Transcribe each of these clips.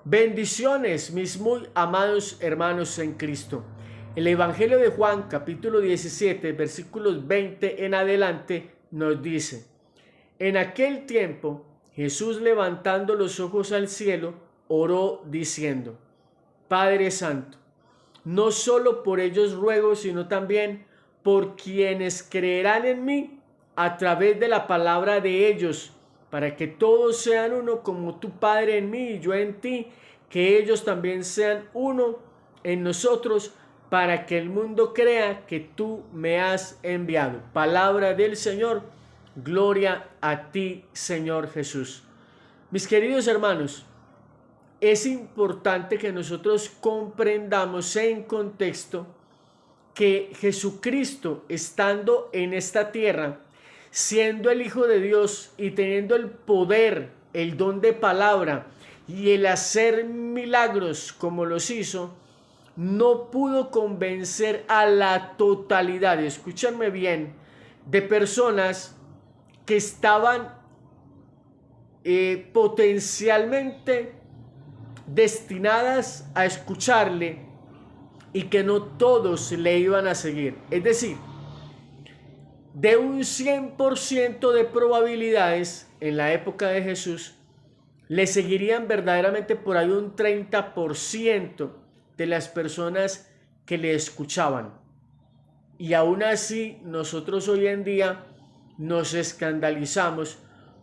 Bendiciones, mis muy amados hermanos en Cristo. El Evangelio de Juan, capítulo 17, versículos 20 en adelante, nos dice: En aquel tiempo, Jesús, levantando los ojos al cielo, oró diciendo: Padre Santo, no solo por ellos ruego, sino también por quienes creerán en mí a través de la palabra de ellos, para que todos sean uno, como tu Padre en mí y yo en ti, que ellos también sean uno en nosotros, para que el mundo crea que tú me has enviado. Palabra del Señor. Gloria a ti, Señor Jesús. Mis queridos hermanos, es importante que nosotros comprendamos en contexto que Jesucristo, estando en esta tierra, siendo el Hijo de Dios y teniendo el poder, el don de palabra y el hacer milagros como los hizo, no pudo convencer a la totalidad, escúchenme bien, de personas que estaban potencialmente destinadas a escucharle y que no todos le iban a seguir. Es decir, de un 100% de probabilidades en la época de Jesús, le seguirían verdaderamente por ahí un 30% de las personas que le escuchaban. Y aún así nosotros hoy en día nos escandalizamos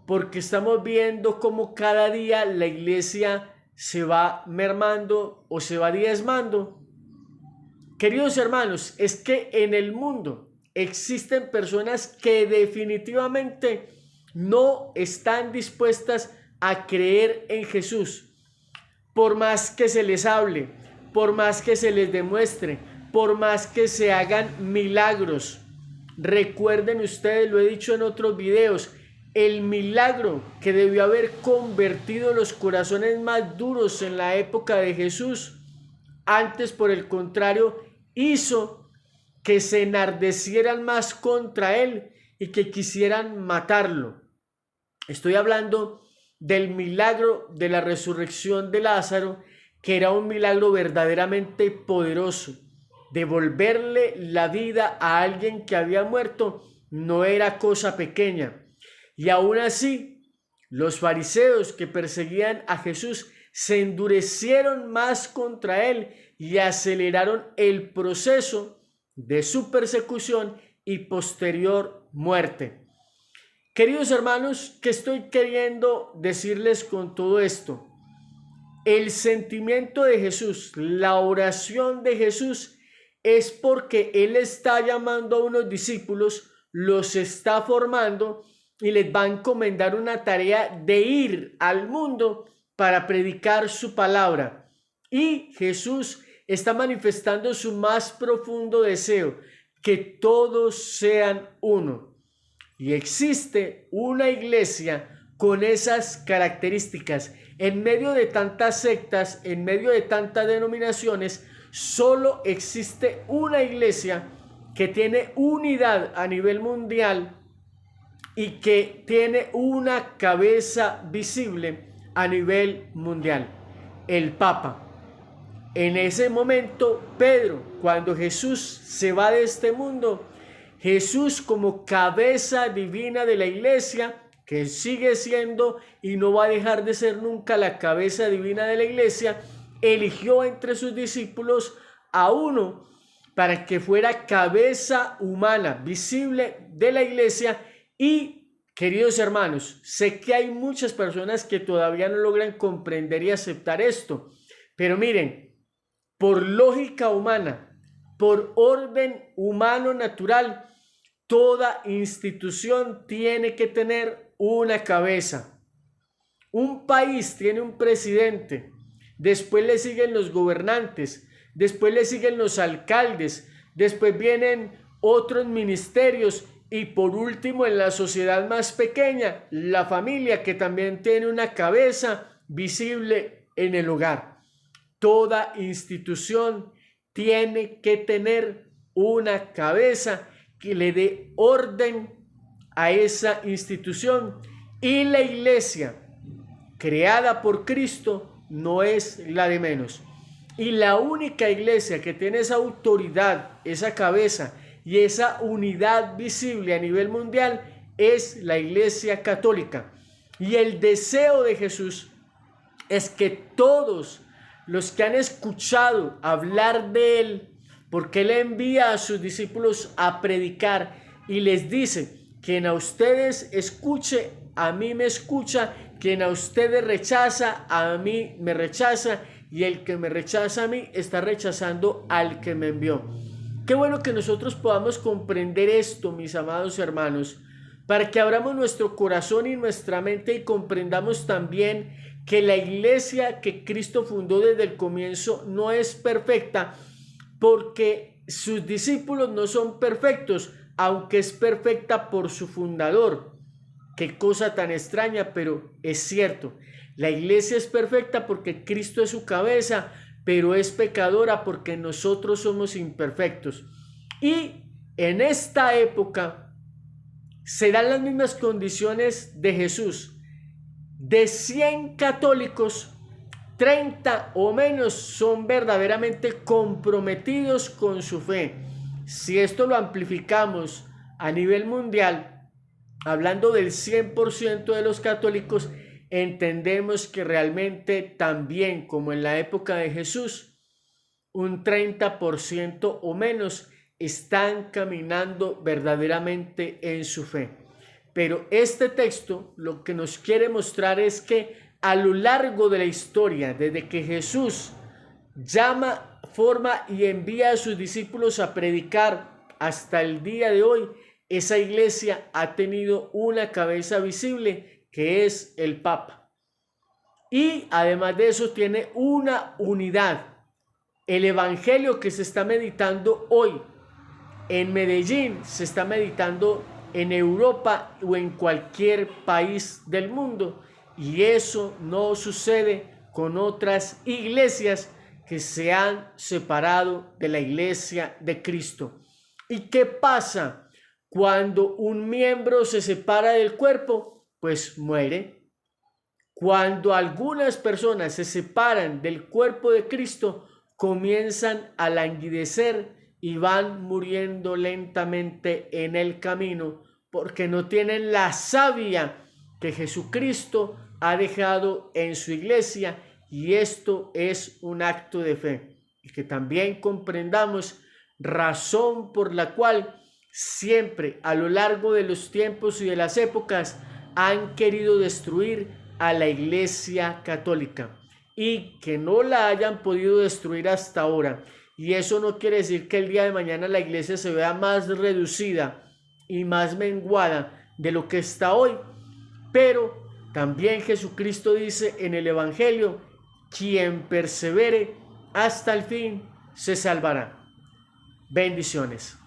porque estamos viendo cómo cada día la iglesia se va mermando o se va diezmando. Queridos hermanos, es que en el mundo existen personas que definitivamente no están dispuestas a creer en Jesús. Por más que se les hable, por más que se les demuestre, por más que se hagan milagros. Recuerden ustedes, lo he dicho en otros videos, el milagro que debió haber convertido los corazones más duros en la época de Jesús, antes por el contrario hizo que se enardecieran más contra él y que quisieran matarlo. Estoy hablando del milagro de la resurrección de Lázaro, que era un milagro verdaderamente poderoso. Devolverle la vida a alguien que había muerto no era cosa pequeña. Y aún así, los fariseos que perseguían a Jesús se endurecieron más contra él y aceleraron el proceso de su persecución y posterior muerte. Queridos hermanos, ¿qué estoy queriendo decirles con todo esto? El sentimiento de Jesús, la oración de Jesús, es porque Él está llamando a unos discípulos, los está formando y les va a encomendar una tarea de ir al mundo para predicar su palabra. Y Jesús está manifestando su más profundo deseo, que todos sean uno. Y existe una iglesia con esas características. En medio de tantas sectas, en medio de tantas denominaciones, solo existe una iglesia que tiene unidad a nivel mundial y que tiene una cabeza visible a nivel mundial: el Papa. En ese momento, Pedro, cuando Jesús se va de este mundo, Jesús, como cabeza divina de la iglesia, que sigue siendo y no va a dejar de ser nunca la cabeza divina de la iglesia, eligió entre sus discípulos a uno para que fuera cabeza humana, visible de la iglesia. Y, queridos hermanos, sé que hay muchas personas que todavía no logran comprender y aceptar esto, pero miren, por lógica humana, por orden humano natural, toda institución tiene que tener una cabeza. Un país tiene un presidente, después le siguen los gobernantes, después le siguen los alcaldes, después vienen otros ministerios y por último, en la sociedad más pequeña, la familia, que también tiene una cabeza visible en el hogar. Toda institución tiene que tener una cabeza que le dé orden a esa institución. Y la iglesia, creada por Cristo, no es la de menos. Y la única iglesia que tiene esa autoridad, esa cabeza y esa unidad visible a nivel mundial es la Iglesia Católica. Y el deseo de Jesús es que todos los que han escuchado hablar de Él, porque Él envía a sus discípulos a predicar y les dice: quien a ustedes escuche, a mí me escucha; quien a ustedes rechaza, a mí me rechaza; y el que me rechaza a mí está rechazando al que me envió. Qué bueno que nosotros podamos comprender esto, mis amados hermanos, para que abramos nuestro corazón y nuestra mente y comprendamos también que la iglesia que Cristo fundó desde el comienzo no es perfecta, porque sus discípulos no son perfectos, aunque es perfecta por su fundador. Qué cosa tan extraña, pero es cierto. La iglesia es perfecta porque Cristo es su cabeza, pero es pecadora porque nosotros somos imperfectos. Y en esta época se dan las mismas condiciones de Jesús. De 100 católicos, 30 o menos son verdaderamente comprometidos con su fe. Si esto lo amplificamos a nivel mundial, hablando del 100% de los católicos, entendemos que realmente también, como en la época de Jesús, un 30% o menos están caminando verdaderamente en su fe. Pero este texto lo que nos quiere mostrar es que a lo largo de la historia, desde que Jesús llama, forma y envía a sus discípulos a predicar hasta el día de hoy, esa iglesia ha tenido una cabeza visible, que es el Papa. Y además de eso tiene una unidad. El evangelio que se está meditando hoy en Medellín se está meditando en Europa o en cualquier país del mundo, y eso no sucede con otras iglesias que se han separado de la iglesia de Cristo. ¿Y qué pasa cuando un miembro se separa del cuerpo? Pues muere. Cuando algunas personas se separan del cuerpo de Cristo, comienzan a languidecer y van muriendo lentamente en el camino, porque no tienen la savia que Jesucristo ha dejado en su iglesia, y esto es un acto de fe. Y que también comprendamos razón por la cual siempre a lo largo de los tiempos y de las épocas han querido destruir a la iglesia católica, y que no la hayan podido destruir hasta ahora. Y eso no quiere decir que el día de mañana la iglesia se vea más reducida y más menguada de lo que está hoy. Pero también Jesucristo dice en el Evangelio: quien persevere hasta el fin se salvará. Bendiciones.